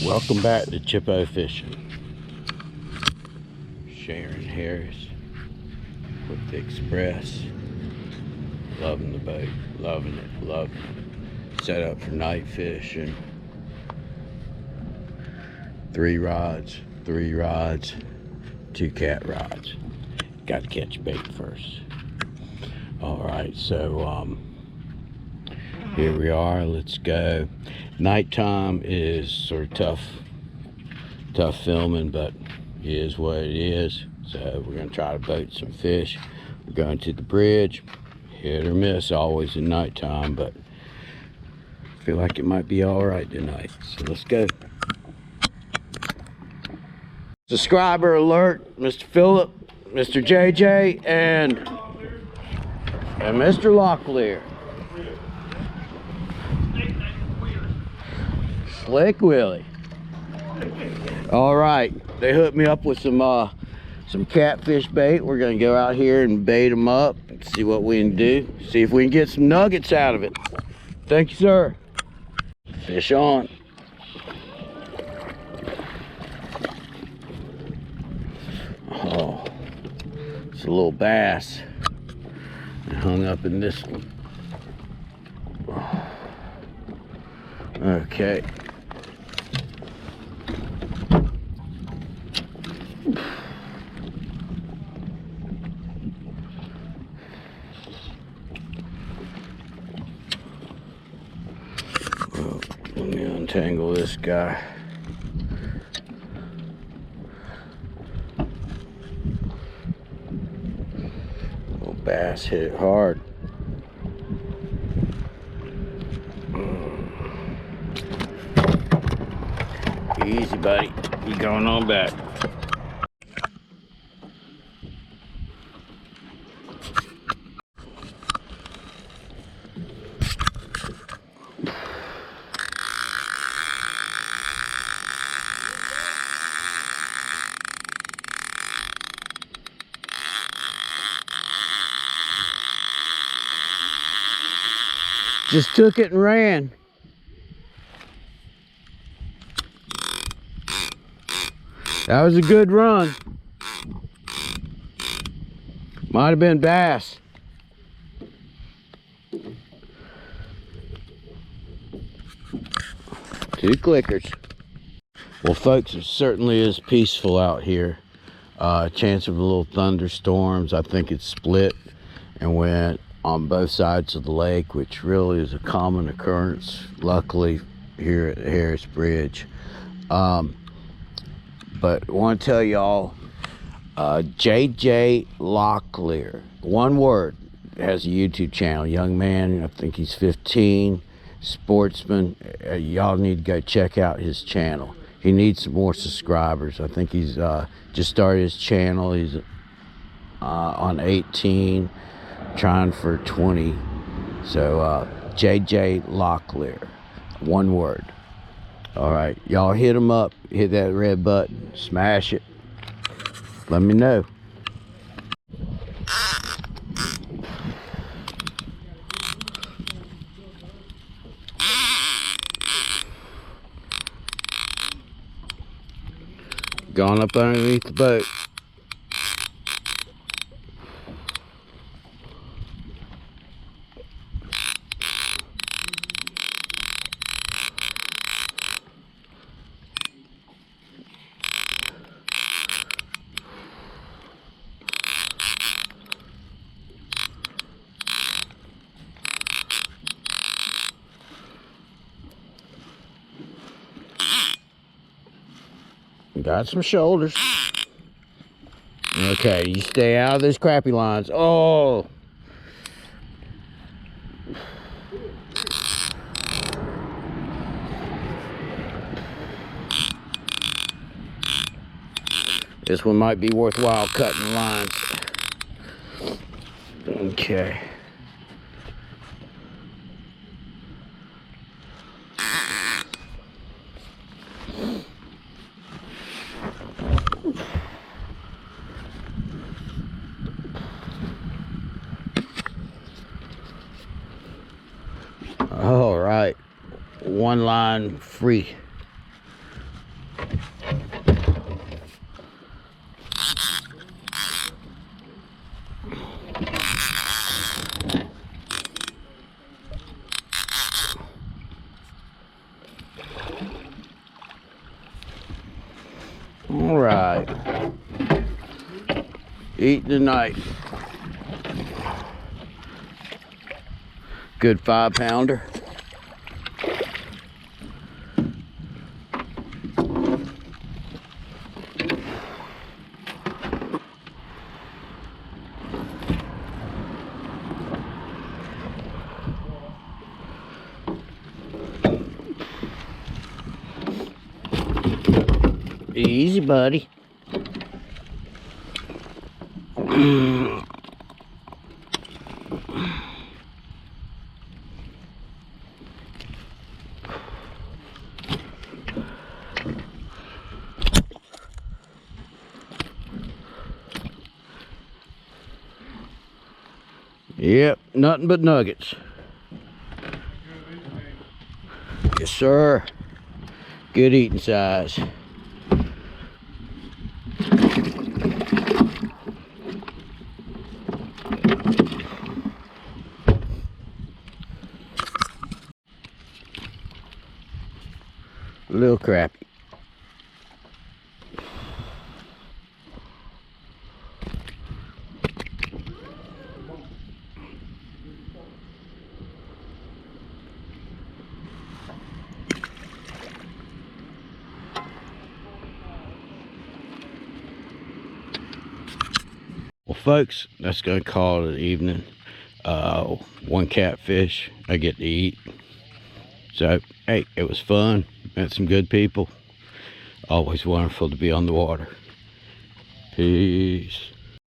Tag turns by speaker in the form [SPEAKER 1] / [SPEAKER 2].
[SPEAKER 1] Welcome back to Chippo Fishing. Sharon Harris with the Express. Loving the boat, loving it. Set up for night fishing. 3 rods, 2 cat rods. Got to catch bait first. Alright, so here we are. Let's go. Nighttime is sort of tough filming, but it is what it is. So we're gonna try to boat some fish. We're going to the bridge. Hit or miss always at nighttime, but I feel like it might be all right tonight. So let's go. Subscriber alert, Mr. Phillip, Mr. JJ, and Mr. Locklear. Slick Willie. All right, they hooked me up with some catfish bait. We're gonna go out here and bait them up and see what we can do. See if we can get some nuggets out of it. Thank you, sir. Fish on. Oh, it's a little bass. I hung up in this one. Okay. Well, let me untangle this guy. Little bass hit it hard. Easy, buddy. You going on back. Just took it and ran. That was a good run. Might have been bass. Two clickers. Well, folks, it certainly is peaceful out here. Chance of a little thunderstorms. I think it's split and went on both sides of the lake, which really is a common occurrence, luckily, here at Harris Bridge. But I want to tell y'all, JJ Locklear, one word, has a YouTube channel. Young man, I think he's 15, sportsman. Y'all need to go check out his channel. He needs some more subscribers. I think he's just started his channel. He's on 18, trying for 20. So JJ Locklear, one word. All right, y'all hit him up, hit that red button, smash it, let me know. Gone up underneath the boat. Got some shoulders. Okay, you stay out of those crappie lines. Oh! This one might be worthwhile cutting lines. Okay. All right, one line free. All right. Eating tonight. Good 5-pounder. Easy, buddy. Yep, nothing but nuggets. Yes, sir. Good eating size. A little crappy. Well, folks, that's gonna call it an evening. One catfish I get to eat. So, hey, it was fun. Met some good people. Always wonderful to be on the water. Peace.